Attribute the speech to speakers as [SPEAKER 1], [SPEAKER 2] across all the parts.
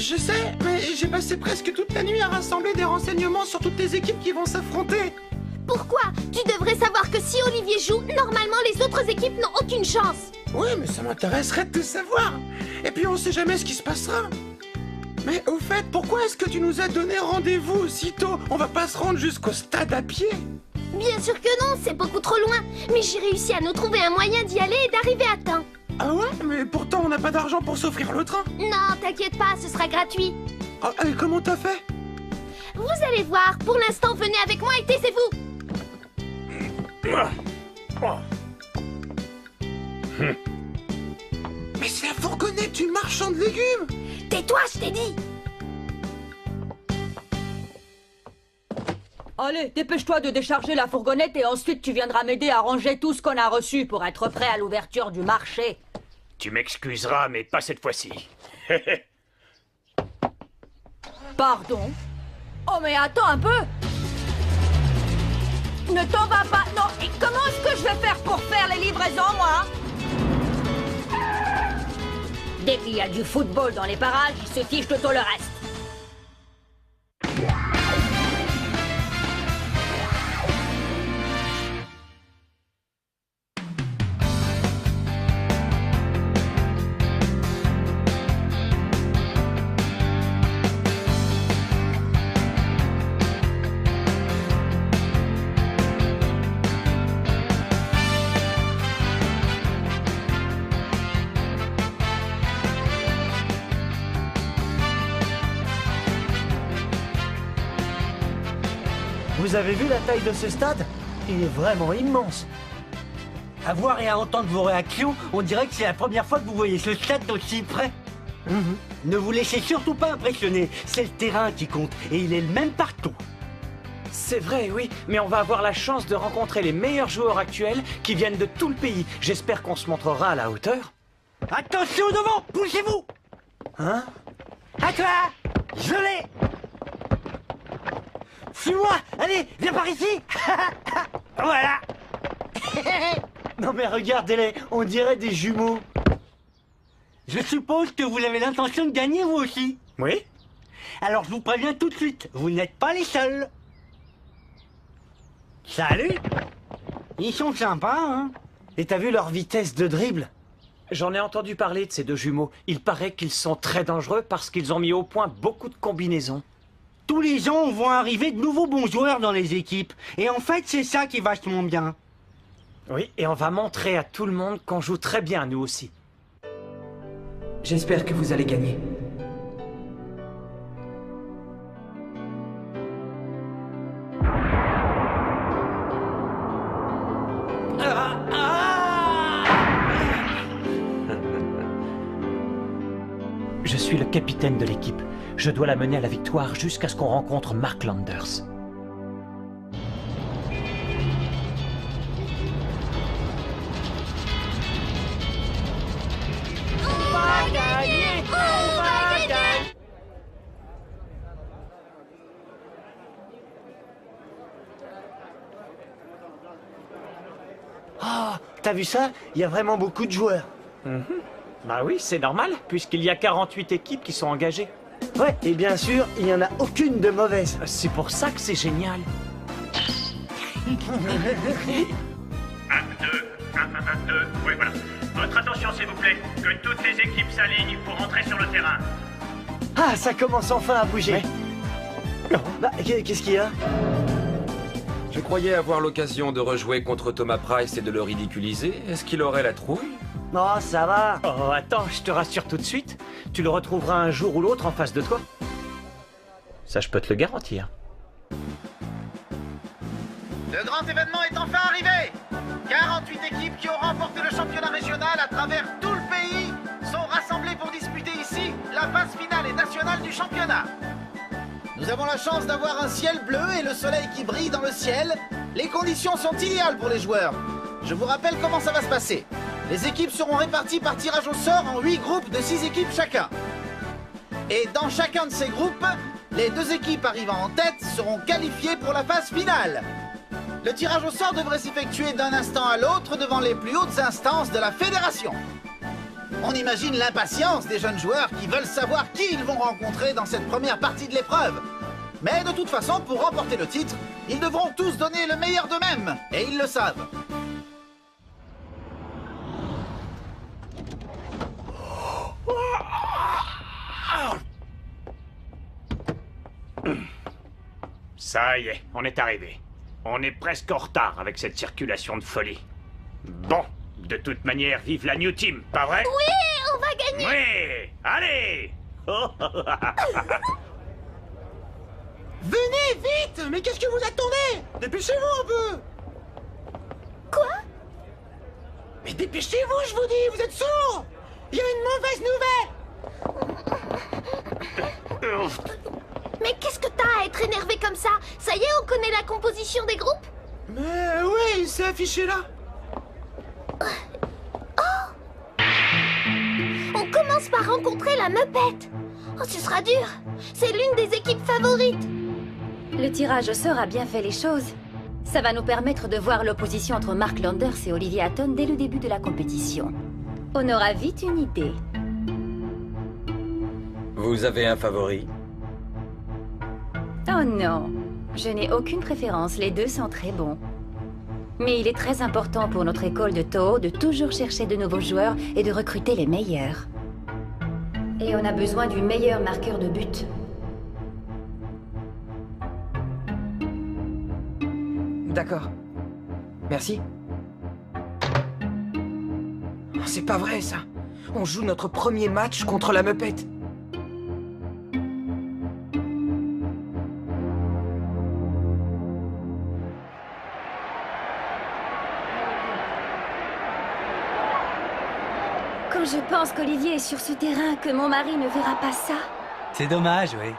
[SPEAKER 1] Je sais, mais j'ai passé presque toute la nuit à rassembler des renseignements sur toutes les équipes qui vont s'affronter.
[SPEAKER 2] Pourquoi? Tu devrais savoir que si Olivier joue, normalement les autres équipes n'ont aucune chance.
[SPEAKER 1] Oui, mais ça m'intéresserait de te savoir. Et puis on sait jamais ce qui se passera. Mais au fait, pourquoi est-ce que tu nous as donné rendez-vous aussitôt? On va pas se rendre jusqu'au stade à pied?
[SPEAKER 2] Bien sûr que non, c'est beaucoup trop loin. Mais j'ai réussi à nous trouver un moyen d'y aller et d'arriver à temps.
[SPEAKER 1] Ah ouais? Mais pourtant on n'a pas d'argent pour s'offrir le train.
[SPEAKER 2] Non, t'inquiète pas, ce sera gratuit.
[SPEAKER 1] Ah, et comment t'as fait?
[SPEAKER 2] Vous allez voir, pour l'instant, venez avec moi et taisez-vous.
[SPEAKER 1] Mais c'est la fourgonnette du marchand de légumes!
[SPEAKER 2] Tais-toi, je t'ai dit.
[SPEAKER 3] Allez, dépêche-toi de décharger la fourgonnette et ensuite tu viendras m'aider à ranger tout ce qu'on a reçu pour être prêt à l'ouverture du marché.
[SPEAKER 4] Tu m'excuseras, mais pas cette fois-ci.
[SPEAKER 3] Pardon? Oh mais attends un peu! Ne t'en va pas! Non, et comment est-ce que je vais faire pour faire les livraisons, moi? Dès qu'il y a du football dans les parages, ils se fichent de tout le reste.
[SPEAKER 5] Vous avez vu la taille de ce stade? Il est vraiment immense. À voir et à entendre vos réactions, on dirait que c'est la première fois que vous voyez ce stade d'aussi près. Ne vous laissez surtout pas impressionner, c'est le terrain qui compte et il est le même partout.
[SPEAKER 4] C'est vrai, oui, mais on va avoir la chance de rencontrer les meilleurs joueurs actuels qui viennent de tout le pays. J'espère qu'on se montrera à la hauteur.
[SPEAKER 5] Attention devant, poussez-vous! Hein? À toi! Je l'ai! Suis-moi! Allez, viens par ici! Voilà! Non mais regardez-les, on dirait des jumeaux. Je suppose que vous avez l'intention de gagner vous aussi.
[SPEAKER 4] Oui?
[SPEAKER 5] Alors je vous préviens tout de suite, vous n'êtes pas les seuls. Salut! Ils sont sympas, hein? Et t'as vu leur vitesse de dribble?
[SPEAKER 4] J'en ai entendu parler de ces deux jumeaux. Il paraît qu'ils sont très dangereux parce qu'ils ont mis au point beaucoup de combinaisons.
[SPEAKER 5] Tous les ans, vont arriver de nouveaux bons joueurs dans les équipes. Et en fait, c'est ça qui est vachement bien.
[SPEAKER 4] Oui, et on va montrer à tout le monde qu'on joue très bien, nous aussi.
[SPEAKER 6] J'espère que vous allez gagner.
[SPEAKER 4] Je suis le capitaine de l'équipe. Je dois la mener à la victoire jusqu'à ce qu'on rencontre Mark Landers.
[SPEAKER 2] On va gagner! On va gagner!
[SPEAKER 5] Ah, t'as vu ça? Il y a vraiment beaucoup de joueurs.
[SPEAKER 4] Bah oui, c'est normal, puisqu'il y a 48 équipes qui sont engagées.
[SPEAKER 5] Ouais, et bien sûr, il n'y en a aucune de mauvaise.
[SPEAKER 4] C'est pour ça que c'est génial. 1, 2, 1, 2, oui voilà. Votre attention s'il vous plaît, que toutes les équipes s'alignent pour entrer sur le terrain.
[SPEAKER 5] Ah, ça commence enfin à bouger.
[SPEAKER 4] Ouais.
[SPEAKER 5] Bah, qu'est-ce qu'il y a?
[SPEAKER 7] Je croyais avoir l'occasion de rejouer contre Thomas Price et de le ridiculiser. Est-ce qu'il aurait la trouille?
[SPEAKER 5] Oh, ça va.
[SPEAKER 4] Oh, attends, je te rassure tout de suite. Tu le retrouveras un jour ou l'autre en face de toi. Ça, je peux te le garantir.
[SPEAKER 8] Le grand événement est enfin arrivé! 48 équipes qui ont remporté le championnat régional à travers tout le pays sont rassemblées pour disputer ici la phase finale et nationale du championnat. Nous avons la chance d'avoir un ciel bleu et le soleil qui brille dans le ciel. Les conditions sont idéales pour les joueurs. Je vous rappelle comment ça va se passer. Les équipes seront réparties par tirage au sort en 8 groupes de 6 équipes chacun. Et dans chacun de ces groupes, les 2 équipes arrivant en tête seront qualifiées pour la phase finale. Le tirage au sort devrait s'effectuer d'un instant à l'autre devant les plus hautes instances de la fédération. On imagine l'impatience des jeunes joueurs qui veulent savoir qui ils vont rencontrer dans cette première partie de l'épreuve. Mais de toute façon, pour remporter le titre, ils devront tous donner le meilleur d'eux-mêmes, et ils le savent.
[SPEAKER 6] Ça y est, on est arrivé. On est presque en retard avec cette circulation de folie. Bon, de toute manière, vive la New Team, pas vrai?
[SPEAKER 2] Oui, on va gagner.
[SPEAKER 6] Oui, allez.
[SPEAKER 1] Venez vite! Mais qu'est-ce que vous attendez? Dépêchez-vous un peu!
[SPEAKER 2] Quoi?
[SPEAKER 1] Mais dépêchez-vous, je vous dis, vous êtes sourds! Il y a une mauvaise nouvelle!
[SPEAKER 2] Mais qu'est-ce que t'as à être énervé comme ça? Ça y est, on connaît la composition des groupes?
[SPEAKER 1] Mais oui, c'est affiché là!
[SPEAKER 2] On commence par rencontrer la Muppet. Oh, ce sera dur. C'est l'une des équipes favorites.
[SPEAKER 9] Le tirage au sort a bien fait les choses. Ça va nous permettre de voir l'opposition entre Mark Landers et Olivier Hatton dès le début de la compétition. On aura vite une idée.
[SPEAKER 7] Vous avez un favori?
[SPEAKER 9] Oh non, je n'ai aucune préférence, les deux sont très bons. Mais il est très important pour notre école de Toho de toujours chercher de nouveaux joueurs et de recruter les meilleurs. Et on a besoin du meilleur marqueur de but.
[SPEAKER 10] D'accord. Merci. Oh, c'est pas vrai, ça. On joue notre premier match contre la Muppet.
[SPEAKER 9] Quand je pense qu'Olivier est sur ce terrain, que mon mari ne verra pas ça...
[SPEAKER 5] C'est dommage, oui.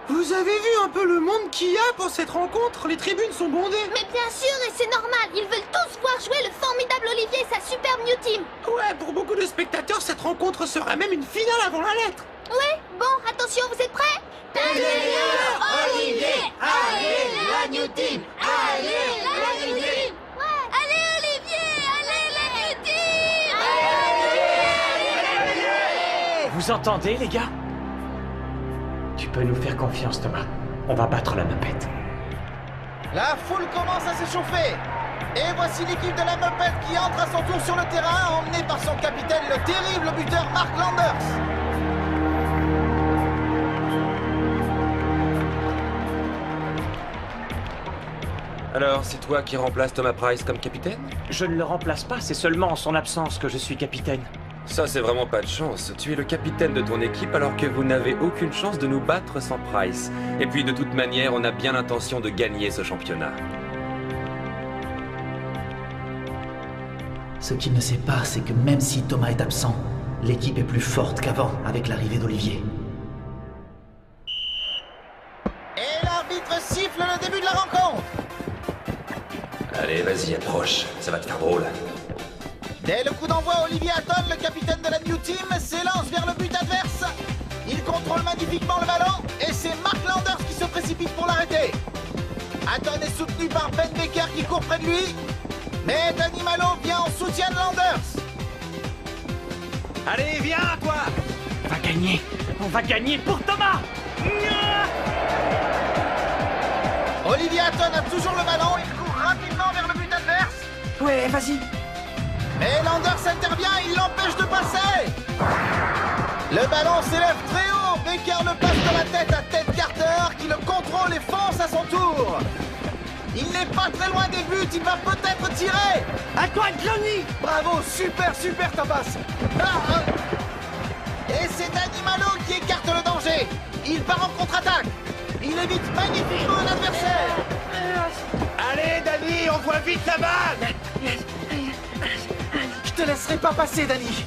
[SPEAKER 1] Vous avez vu un peu le monde qu'il y a pour cette rencontre? Les tribunes sont bondées.
[SPEAKER 2] Mais bien sûr, et c'est normal. Ils veulent tous voir jouer le formidable Olivier et sa superbe New Team.
[SPEAKER 1] Ouais, pour beaucoup de spectateurs, cette rencontre sera même une finale avant la lettre.
[SPEAKER 2] Ouais, bon, attention, vous êtes prêts?
[SPEAKER 8] Olivier, allez, la New Team,
[SPEAKER 2] Allez, la New Team. Ouais. Allez, Olivier, allez, la New Team.
[SPEAKER 4] Vous entendez, les gars? Tu peux nous faire confiance, Thomas. On va battre la Muppet.
[SPEAKER 8] La foule commence à s'échauffer. Et voici l'équipe de la Muppet qui entre à son tour sur le terrain, emmenée par son capitaine, le terrible buteur Mark Landers.
[SPEAKER 7] Alors, c'est toi qui remplaces Thomas Price comme capitaine?
[SPEAKER 4] Je ne le remplace pas, c'est seulement en son absence que je suis capitaine.
[SPEAKER 7] Ça, c'est vraiment pas de chance. Tu es le capitaine de ton équipe alors que vous n'avez aucune chance de nous battre sans Price. Et puis, de toute manière, on a bien l'intention de gagner ce championnat.
[SPEAKER 11] Ce qu'il ne sait pas, c'est que même si Thomas est absent, l'équipe est plus forte qu'avant avec l'arrivée d'Olivier.
[SPEAKER 8] Et l'arbitre siffle le début de la rencontre.
[SPEAKER 7] Allez, vas-y, approche. Ça va te faire drôle.
[SPEAKER 8] Dès le coup d'envoi, Olivier Hatton, le capitaine de la New Team, s'élance vers le but adverse. Il contrôle magnifiquement le ballon et c'est Mark Landers qui se précipite pour l'arrêter. Hatton est soutenu par Ben Baker qui court près de lui. Mais Danny Malo vient en soutien de Landers.
[SPEAKER 5] Allez, viens, toi!
[SPEAKER 4] On va gagner pour Thomas.
[SPEAKER 8] Olivier Hatton a toujours le ballon, il court rapidement vers le but adverse.
[SPEAKER 10] Ouais, vas-y.
[SPEAKER 8] Mais Landers intervient, il l'empêche de passer. Le ballon s'élève très haut, Baker le passe de la tête à Ted Carter qui le contrôle et fonce à son tour. Il n'est pas très loin des buts, il va peut-être tirer.
[SPEAKER 5] À toi, Johnny!
[SPEAKER 8] Bravo, super ta passe. Et c'est Danny Malo qui écarte le danger. Il part en contre-attaque. Il évite magnifiquement un adversaire.
[SPEAKER 5] Allez, Danny, on voit vite la balle!
[SPEAKER 8] Je te laisserai pas passer, Danny.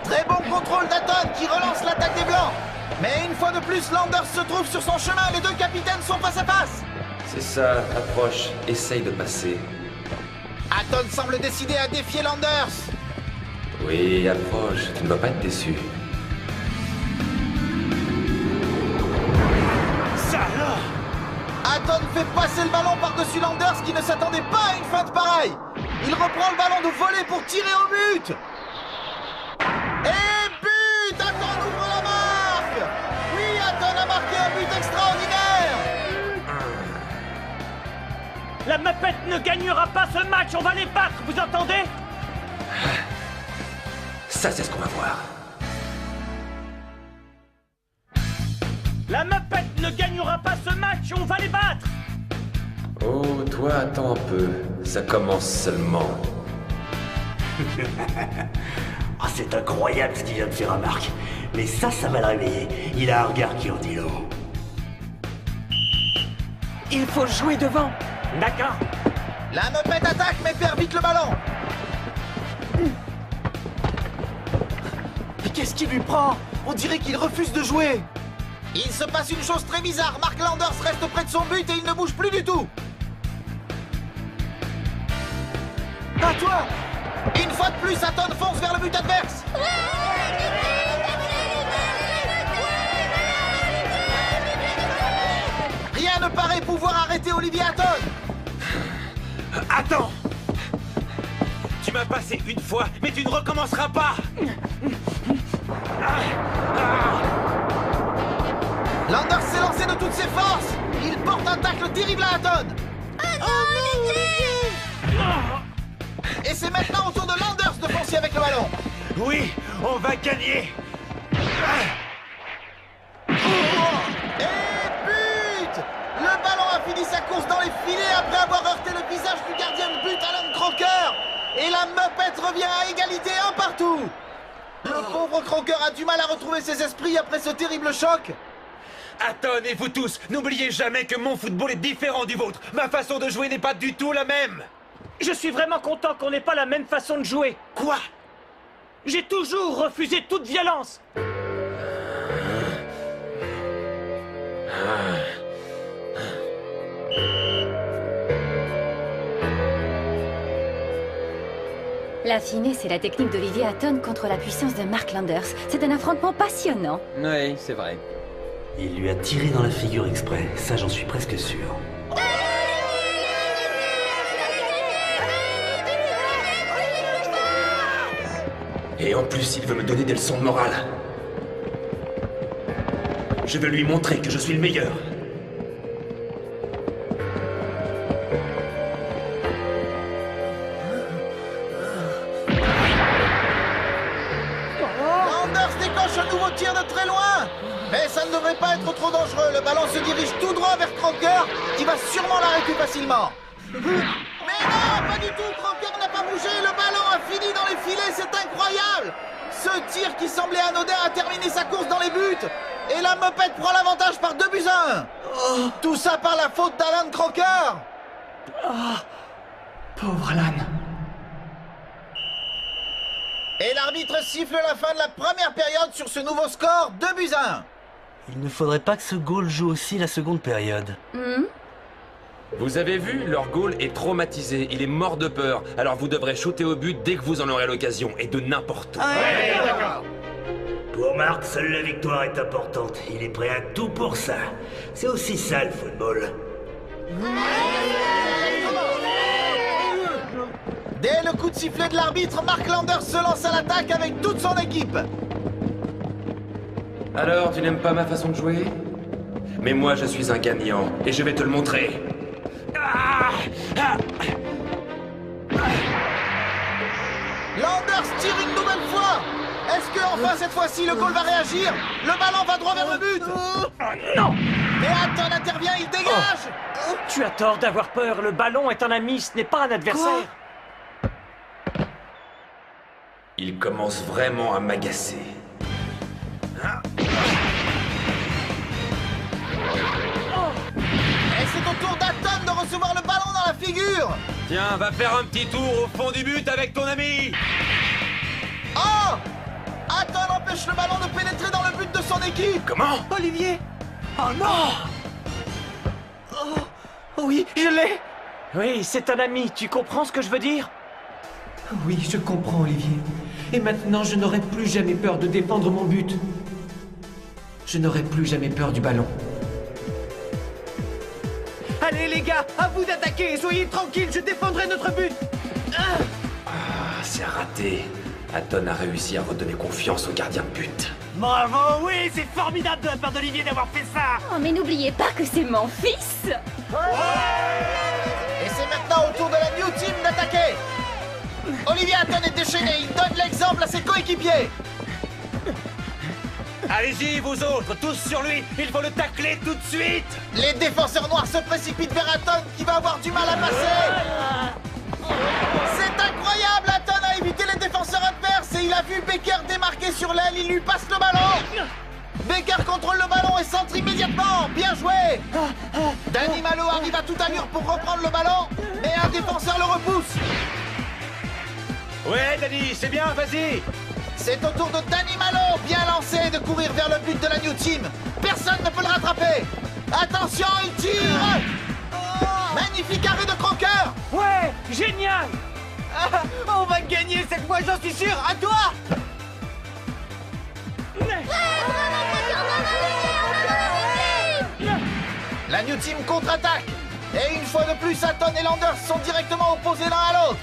[SPEAKER 8] Très bon contrôle d'Hatton qui relance l'attaque des Blancs. Mais une fois de plus, Landers se trouve sur son chemin. Les deux capitaines sont face à face.
[SPEAKER 7] C'est ça, approche, essaye de passer.
[SPEAKER 8] Hatton semble décidé à défier Landers.
[SPEAKER 7] Oui, approche, tu ne vas pas être déçu.
[SPEAKER 8] fait passer le ballon par-dessus Landers qui ne s'attendait pas à une feinte pareille. Il reprend le ballon de volée pour tirer au but. Et but! Aton ouvre la marque. Oui, Aton a marqué un but extraordinaire.
[SPEAKER 4] La Muppet ne gagnera pas ce match, on va les battre, vous entendez?
[SPEAKER 7] Ça, c'est ce qu'on va voir.
[SPEAKER 4] La Muppet ne gagnera pas ce match, on va les battre!
[SPEAKER 7] Oh, toi, attends un peu. Ça commence seulement.
[SPEAKER 5] Ah, c'est incroyable ce qu'il vient de faire à Marc. Mais ça va le réveiller. Il a un regard qui en dit long.
[SPEAKER 10] Il faut jouer devant.
[SPEAKER 4] D'accord.
[SPEAKER 8] La Muppet attaque mais perd vite le ballon.
[SPEAKER 10] Mais qu'est-ce qui lui prend? On dirait qu'il refuse de jouer.
[SPEAKER 8] Il se passe une chose très bizarre. Mark Landers reste près de son but et il ne bouge plus du tout.
[SPEAKER 10] À toi.
[SPEAKER 8] Une fois de plus, Aton fonce vers le but adverse. Rien ne paraît pouvoir arrêter Olivier Aton.
[SPEAKER 1] Attends! Tu m'as passé une fois, mais tu ne recommenceras pas!
[SPEAKER 8] Landers s'est lancé de toutes ses forces. Il porte un tacle terrible à Aton. Et c'est maintenant au tour de Landers de foncer avec le ballon.
[SPEAKER 1] Oui, on va gagner!
[SPEAKER 8] Et but! Le ballon a fini sa course dans les filets après avoir heurté le visage du gardien de but Alan Crocker. Et la Muppet revient à égalité un partout. Le pauvre Crocker a du mal à retrouver ses esprits après ce terrible choc.
[SPEAKER 1] Aton et vous tous, n'oubliez jamais que mon football est différent du vôtre. Ma façon de jouer n'est pas du tout la même.
[SPEAKER 4] Je suis vraiment content qu'on n'ait pas la même façon de jouer.
[SPEAKER 1] Quoi?
[SPEAKER 4] J'ai toujours refusé toute violence.
[SPEAKER 9] La finesse c'est la technique d'Olivier Aton contre la puissance de Mark Landers. C'est un affrontement passionnant.
[SPEAKER 7] Oui, c'est vrai.
[SPEAKER 11] Il lui a tiré dans la figure exprès, ça j'en suis presque sûr.
[SPEAKER 7] Et en plus, il veut me donner des leçons de morale. Je vais lui montrer que je suis le meilleur.
[SPEAKER 8] Landers décoche un nouveau tir de très loin. Mais ça ne devrait pas être trop dangereux. Le ballon se dirige tout droit vers Crocker, qui va sûrement l'arrêter facilement. Mais non, pas du tout. Crocker n'a pas bougé. Le ballon a fini dans les filets. C'est incroyable. Ce tir qui semblait anodin a terminé sa course dans les buts. Et la Muppet prend l'avantage par 2-1. Tout ça par la faute d'Alan Crocker.
[SPEAKER 10] Pauvre Alan.
[SPEAKER 8] Et l'arbitre siffle la fin de la première période sur ce nouveau score, 2-1.
[SPEAKER 5] Il ne faudrait pas que ce goal joue aussi la seconde période.
[SPEAKER 7] Vous avez vu, leur goal est traumatisé, il est mort de peur. Alors vous devrez shooter au but dès que vous en aurez l'occasion, et de n'importe où.
[SPEAKER 1] D'accord.
[SPEAKER 5] Pour Marc, seule la victoire est importante. Il est prêt à tout pour ça. C'est aussi ça le football.
[SPEAKER 8] Dès le coup de sifflet de l'arbitre, Mark Landers se lance à l'attaque avec toute son équipe.
[SPEAKER 7] Alors, tu n'aimes pas ma façon de jouer? Mais moi, je suis un gagnant, et je vais te le montrer.
[SPEAKER 8] Landers tire une nouvelle fois. Est-ce que enfin cette fois-ci le goal va réagir? Le ballon va droit vers le but.
[SPEAKER 4] Non!
[SPEAKER 8] Mais Aton intervient, il dégage.
[SPEAKER 4] Tu as tort d'avoir peur, le ballon est un ami, ce n'est pas un adversaire.
[SPEAKER 7] Il commence vraiment à m'agacer.
[SPEAKER 8] Et c'est au tour d'Aton de recevoir le ballon dans la figure.
[SPEAKER 7] Tiens, va faire un petit tour au fond du but avec ton ami.
[SPEAKER 8] Oh! Aton empêche le ballon de pénétrer dans le but de son équipe.
[SPEAKER 7] Comment?
[SPEAKER 10] Olivier. Oh non. Oh oui, je l'ai.
[SPEAKER 4] Oui, c'est un ami, tu comprends ce que je veux dire?
[SPEAKER 10] Oui, je comprends, Olivier. Et maintenant, je n'aurai plus jamais peur de défendre mon but. Je n'aurai plus jamais peur du ballon. Allez les gars, à vous d'attaquer. Soyez tranquilles, je défendrai notre but.
[SPEAKER 7] C'est raté. Atton a réussi à redonner confiance au gardien de but.
[SPEAKER 5] Bravo, oui, c'est formidable de la part d'Olivier d'avoir fait ça.
[SPEAKER 9] Oh, mais n'oubliez pas que c'est mon fils.
[SPEAKER 8] Et c'est maintenant au tour de la New Team d'attaquer. Olivier Atton est déchaîné, il donne l'exemple à ses coéquipiers.
[SPEAKER 5] Allez-y, vous autres, tous sur lui. Il faut le tacler tout de suite.
[SPEAKER 8] Les défenseurs noirs se précipitent vers Atton qui va avoir du mal à passer. C'est incroyable, Atton a évité les défenseurs adverses et il a vu Becker démarquer sur l'aile, il lui passe le ballon. Becker contrôle le ballon et centre immédiatement. Bien joué. Danny Malo arrive à toute allure pour reprendre le ballon, mais un défenseur le repousse.
[SPEAKER 5] Ouais, Danny, c'est bien, vas-y.
[SPEAKER 8] C'est au tour de Danny Malo, bien lancé, de courir vers le but de la New Team. Personne ne peut le rattraper. Attention, il tire. Magnifique arrêt de croqueur.
[SPEAKER 5] Ouais, génial. On va gagner cette fois, j'en suis sûr. À toi.
[SPEAKER 8] La New Team contre-attaque. Et une fois de plus, Atton et Landers sont directement opposés l'un à l'autre.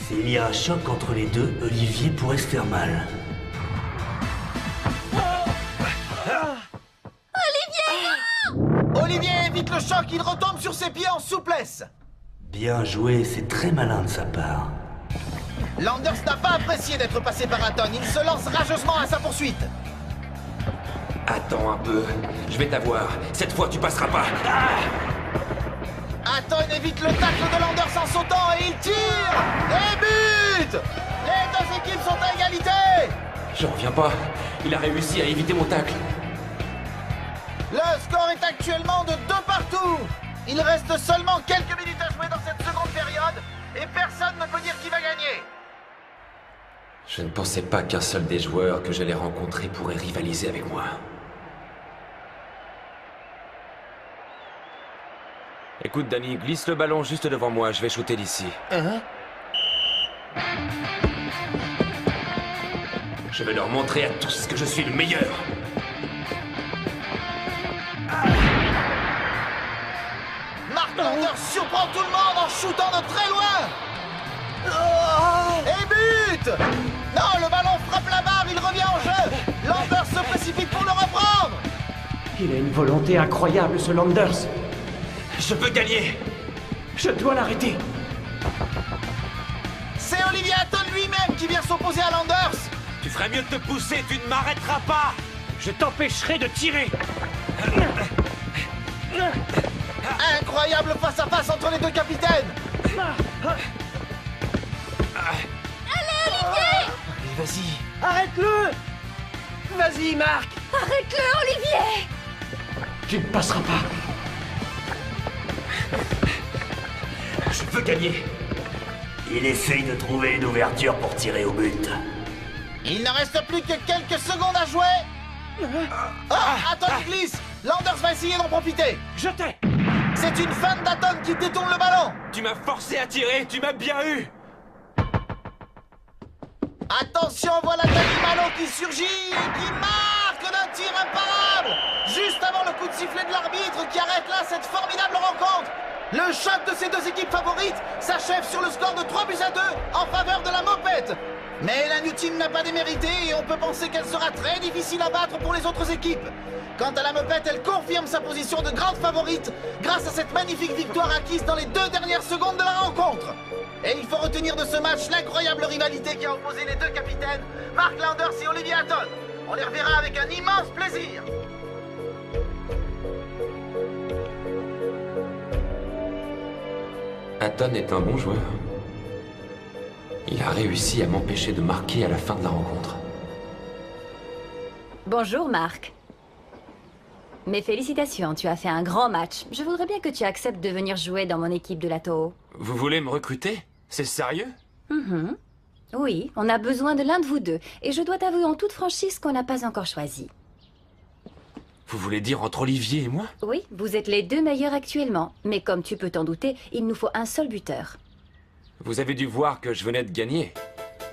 [SPEAKER 11] S'il y a un choc entre les deux, Olivier pourrait se faire mal.
[SPEAKER 8] Olivier évite le choc, il retombe sur ses pieds en souplesse.
[SPEAKER 11] Bien joué, c'est très malin de sa part.
[SPEAKER 8] Landers n'a pas apprécié d'être passé par Atton, il se lance rageusement à sa poursuite.
[SPEAKER 7] Attends un peu, je vais t'avoir. Cette fois, tu passeras pas.
[SPEAKER 8] Atton évite le tacle de Landers en sautant et il tire. Et but. Les deux équipes sont à égalité.
[SPEAKER 7] J'en reviens pas. Il a réussi à éviter mon tacle.
[SPEAKER 8] Le score est actuellement de 2 partout. Il reste seulement quelques minutes à jouer dans cette seconde période et personne ne peut dire qui va gagner.
[SPEAKER 7] Je ne pensais pas qu'un seul des joueurs que j'allais rencontrer pourrait rivaliser avec moi. Écoute, Danny, glisse le ballon juste devant moi, je vais shooter d'ici. Je vais leur montrer à tous que je suis le meilleur.
[SPEAKER 8] Mark Landers surprend tout le monde en shootant de très loin. Et but. Non, le ballon frappe la barre, il revient en jeu. Landers se précipite pour le reprendre.
[SPEAKER 4] Il a une volonté incroyable, ce Landers.
[SPEAKER 7] Je veux gagner.
[SPEAKER 4] Je dois l'arrêter.
[SPEAKER 8] C'est Olivier Atton lui-même qui vient s'opposer à Landers.
[SPEAKER 7] Tu ferais mieux de te pousser, tu ne m'arrêteras pas.
[SPEAKER 4] Je t'empêcherai de tirer.
[SPEAKER 8] Incroyable face-à-face entre les deux capitaines.
[SPEAKER 2] Allez, Olivier!
[SPEAKER 8] Vas-y.
[SPEAKER 5] Arrête-le. Vas-y, Marc.
[SPEAKER 2] Arrête-le, Olivier!
[SPEAKER 4] Tu ne passeras pas.
[SPEAKER 7] Je veux gagner.
[SPEAKER 11] Il essaye de trouver une ouverture pour tirer au but.
[SPEAKER 8] Il ne reste plus que quelques secondes à jouer. Atton glisse. Landers va essayer d'en profiter.
[SPEAKER 4] Je t'ai.
[SPEAKER 8] C'est une feinte d'Atton qui détourne le ballon.
[SPEAKER 7] Tu m'as forcé à tirer, tu m'as bien eu.
[SPEAKER 8] Attention, voilà Danny Malo qui surgit et qui marque d'un tir imparable. Juste avant le coup de sifflet de l'arbitre qui arrête là cette formidable rencontre. Le choc de ces deux équipes favorites s'achève sur le score de 3-2 en faveur de la Mopette. Mais la New Team n'a pas démérité et on peut penser qu'elle sera très difficile à battre pour les autres équipes. Quant à la Mopette, elle confirme sa position de grande favorite grâce à cette magnifique victoire acquise dans les 2 dernières secondes de la rencontre. Et il faut retenir de ce match l'incroyable rivalité qui a opposé les deux capitaines, Mark Landers et Olivier Atton. On les reverra avec un immense plaisir.
[SPEAKER 7] Atton est un bon joueur. Il a réussi à m'empêcher de marquer à la fin de la rencontre.
[SPEAKER 9] Bonjour, Marc. Mes félicitations, tu as fait un grand match. Je voudrais bien que tu acceptes de venir jouer dans mon équipe de la Toho.
[SPEAKER 7] Vous voulez me recruter? C'est sérieux?
[SPEAKER 9] Oui, on a besoin de l'un de vous deux. Et je dois t'avouer en toute franchise qu'on n'a pas encore choisi.
[SPEAKER 7] Vous voulez dire entre Olivier et moi?
[SPEAKER 9] Oui, vous êtes les deux meilleurs actuellement. Mais comme tu peux t'en douter, il nous faut un seul buteur.
[SPEAKER 7] Vous avez dû voir que je venais de gagner.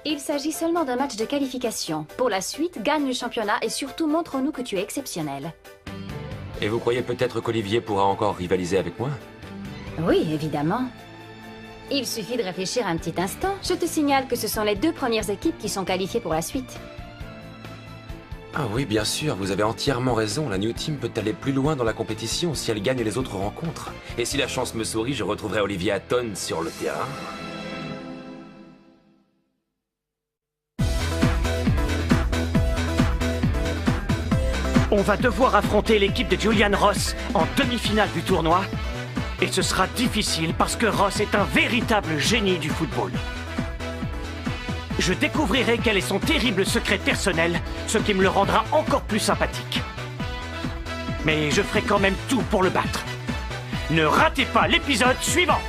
[SPEAKER 9] Il s'agit seulement d'un match de qualification. Pour la suite, gagne le championnat et surtout montre-nous que tu es exceptionnel.
[SPEAKER 7] Et vous croyez peut-être qu'Olivier pourra encore rivaliser avec moi?
[SPEAKER 9] Oui, évidemment. Il suffit de réfléchir un petit instant. Je te signale que ce sont les 2 premières équipes qui sont qualifiées pour la suite.
[SPEAKER 7] Ah oui, bien sûr, vous avez entièrement raison. La New Team peut aller plus loin dans la compétition si elle gagne les autres rencontres. Et si la chance me sourit, je retrouverai Olivier Hatton sur le terrain.
[SPEAKER 4] On va devoir affronter l'équipe de Julian Ross en demi-finale du tournoi. Et ce sera difficile parce que Ross est un véritable génie du football. Je découvrirai quel est son terrible secret personnel, ce qui me le rendra encore plus sympathique. Mais je ferai quand même tout pour le battre. Ne ratez pas l'épisode suivant!